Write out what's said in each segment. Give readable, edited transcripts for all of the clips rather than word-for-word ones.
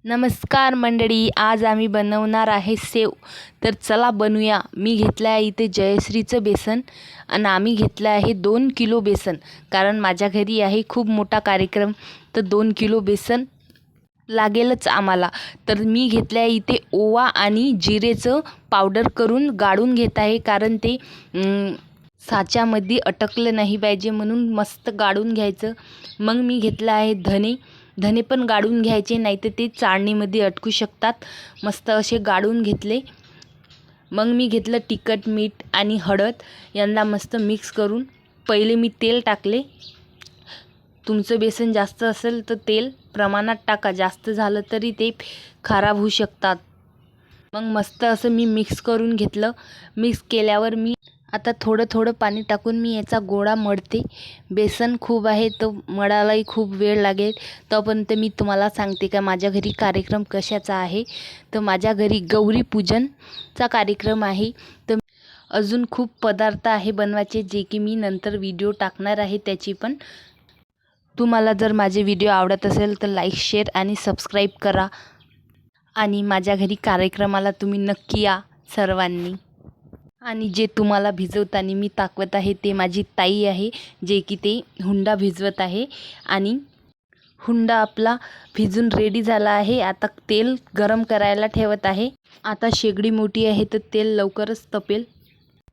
नमस्कार मंडळी, आज आम्ही बनवणार आहे सेव. तर चला बनवूया. मी घेतलं आहे इथे जयश्रीचं बेसन आणि आम्ही घेतलं आहे 2 किलो बेसन, कारण माझ्या घरी आहे खूप मोठा कार्यक्रम, तर 2 किलो बेसन लागेलच आम्हाला. तर मी घेतलं आहे इथे ओवा आणि जिरेचं पावडर करून गाळून घेत आहे, कारण ते साच्यामध्ये अटकलं नाही पाहिजे म्हणून मस्त गाळून घ्यायचं. मग मी घेतलं आहे धने पण गाळून घ्यायचे, नाही तर ते चाळणीमध्ये अटकू शकतात. मस्त असे गाळून घेतले. मग मी घेतलं तिखट, मीठ आणि हळद यांना मस्त मिक्स करून पहिले मी तेल टाकले. तुमचं बेसन जास्त असेल तर तेल प्रमाणात टाका, जास्त झालं तरी ते खराब होऊ शकतात. मग मस्त असं मी मिक्स करून घेतलं. मिक्स केल्यावर मी आता थोडं पाणी टाकून मी याचा गोळा मळते. बेसन खूप आहे तर मळायलाही खूप वेळ लागेल. तोपर्यंत मी तुम्हाला सांगते का माझ्या घरी कार्यक्रम कशाचा आहे. तर माझ्या घरी गौरीपूजनचा कार्यक्रम आहे. तर अजून खूप पदार्थ आहे बनवायचे, जे की मी नंतर व्हिडिओ टाकणार आहे त्याची पण. तुम्हाला जर माझे व्हिडिओ आवडत असेल तर लाईक, शेअर आणि सबस्क्राईब करा. आणि माझ्या घरी कार्यक्रमाला तुम्ही नक्की या सर्वांनी. आणि जे तुम्हाला भिजवताना मी दाखवत आहे ते माझी ताई आहे, जे की ते हुंडा भिजवत आहे. आणि हुंडा आपला भिजून रेडी झाला आहे. आता तेल गरम करायला ठेवत आहे. आता शेगडी मोठी आहे तर तेल लवकरच तपेल.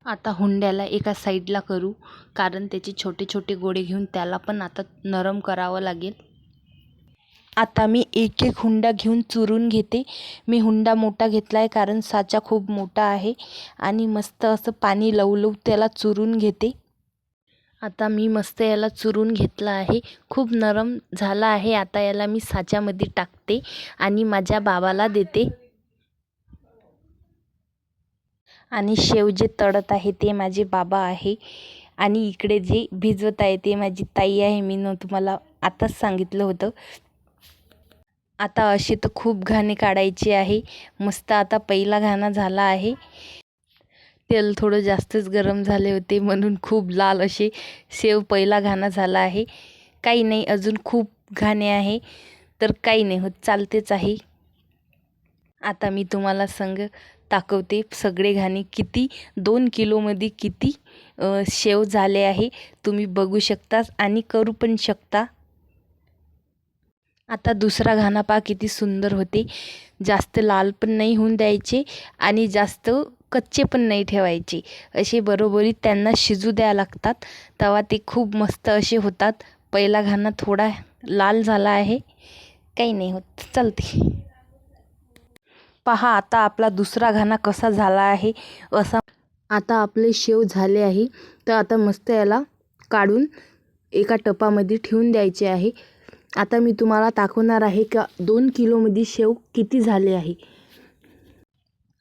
आता हुंड्याला एका साईडला करू, कारण त्याचे छोटे छोटे गोळे घेऊन त्याला पण आता नरम करावं लागेल. आता मी एक एक हुंडा घेऊन चुरून घेते. मी हुंडा मोठा घेतला आहे कारण साचा खूप मोठा आहे. आणि मस्त असं पाणी लवलव त्याला चुरून घेते. आता मी मस्त याला चुरून घेतलं आहे. खूप नरम झाला आहे. आता याला मी साच्यामध्ये टाकते आणि माझ्या बाबाला देते. आणि शेव जे तळत आहे ते माझे बाबा आहे. आणि इकडे जे भिजवत आहे ते माझी ताई आहे. मी तुम्हाला आताच सांगितलं होतं. आता असे तर खूप घाणे काढायचे आहे. मस्त आता पहिला घाणा झाला आहे. तेल थोडं जास्तच गरम झाले होते म्हणून खूप लाल असे शेव पहिला घाणा झाला आहे. काही नाही, अजून खूप घाणे आहे तर काही नाही होत, चालतेच आहे. आता मी तुम्हाला दाखवते सगळे घाणे किती 2 किलोमध्ये किती शेव झाले आहे. तुम्ही बघू शकता आणि करू पण शकता. आता दुसरा घाणा पहा किती सुंदर होते. जास्त लाल पण नाही होऊन द्यायचे आणि जास्त कच्चे पण नाही ठेवायचे. असे बरोबरी त्यांना शिजू द्या लागतात, तेव्हा ते खूप मस्त असे होतात. पहिला घाणा थोडा लाल झाला आहे, काही नाही होत, चालते. पहा आता आपला दुसरा घाणा कसा झाला आहे. असा आता आपले शेव झाले आहे. तर आता मस्त याला काढून एका टपामध्ये ठेवून द्यायचे आहे. आता मी तुम्हाला दाखवणार आहे का 2 किलोमध्ये शेव किती झाले आहे.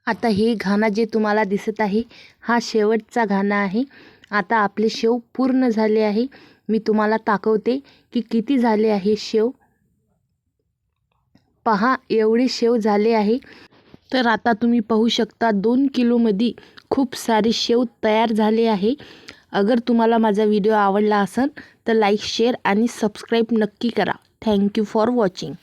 आता हे घाणा जे तुम्हाला दिसत आहे हा शेवटचा घाणा आहे. आता आपले शेव पूर्ण झाले आहे. मी तुम्हाला दाखवते की किती झाले आहे शेव. पहा एवढे शेव झाले आहे. तर आता तुम्ही पाहू शकता 2 किलोमध्ये खूप सारे शेव तयार झाले आहे. अगर तुम्हाला माझा व्हिडिओ आवडला असेल तर लाईक, शेअर आणि सबस्क्राईब नक्की करा. Thank you for watching.